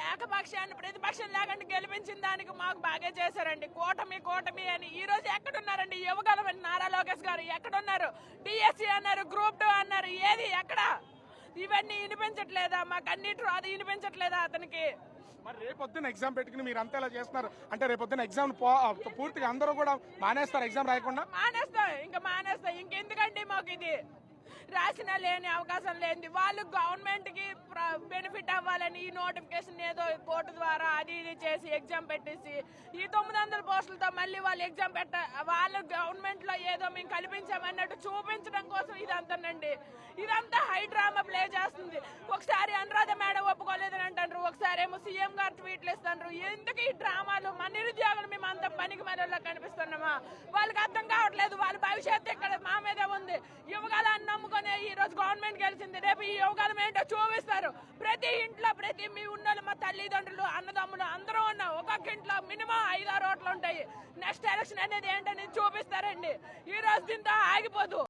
ఏకపక్షాన్ని ప్రతిపక్షం లేకుండా గెలిపించిన దానికి మాకు బాగా చేశారండి. కూటమి అని ఈ రోజు ఎక్కడున్నారండి? యువగలమని నారా లోకేష్ గారు ఎక్కడున్నారు? డిఎస్సి అన్నారు, గ్రూప్ 2 అన్నారు, ఏది ఎక్కడ? ఇవన్నీ వినిపించట్లేదా? మాకు అన్నిటి అది వినిపించట్లేదా అతనికి? మరి రేపొద్దున ఎగ్జామ్ పెట్టుకుని మీరు అంతా ఇలా చేస్తున్నారు అంటే రేపొద్దున ఎగ్జామ్ పూర్తిగా అందరూ కూడా మానేస్తారు ఎగ్జామ్ రాయకుండా? మానేస్తా ఇంకెందుకండి మాకు ఇది? రాసిన లేని అవకాశం లేనిది వాళ్ళు గవర్నమెంట్ కి బెనిఫిట్ అవ్వాలని ఈ నోటిఫికేషన్ ఏదో కోర్టు ద్వారా అది ఇది చేసి ఎగ్జామ్ పెట్టేసి ఈ 900 పోస్టులతో మళ్ళీ వాళ్ళు ఎగ్జామ్ వాళ్ళు గవర్నమెంట్ లో ఏదో మేము కల్పించామన్నట్టు చూపించడం కోసం ఇదంతానండి. ఇదంతా హై డ్రామా ప్లే చేస్తుంది. ఒకసారి అనురాధ మేడం ఒప్పుకోలేదని అంటారు, ఒకసారి ఏమో సీఎం గారు ట్వీట్లు ఇస్తారు. ఎందుకు ఈ డ్రామాలు? మన నిరుద్యోగులు మేము అంత పనికి మనలో కనిపిస్తున్నామా? వాళ్ళకి అర్థం కావట్లేదు. వాళ్ళ భవిష్యత్తు ఇక్కడ మా మీదే ఉంది. యువగాలని నమ్ముకొని ఈ రోజు గవర్నమెంట్ గెలిచింది, రేపు ఈ యువగాలం ఏంటో చూపిస్తారు. ప్రతి ఇంట్లో మీ ఉన్నోళ్ళు, మా తల్లిదండ్రులు, అన్నదమ్ములు అందరూ ఉన్నాం. ఒక్కొక్క ఇంట్లో మినిమం 5-6 ఓట్లు ఉంటాయి. నెక్స్ట్ ఎలక్షన్ అనేది ఏంటనేది చూపిస్తారండి. ఈ రోజు దీంతో ఆగిపోదు.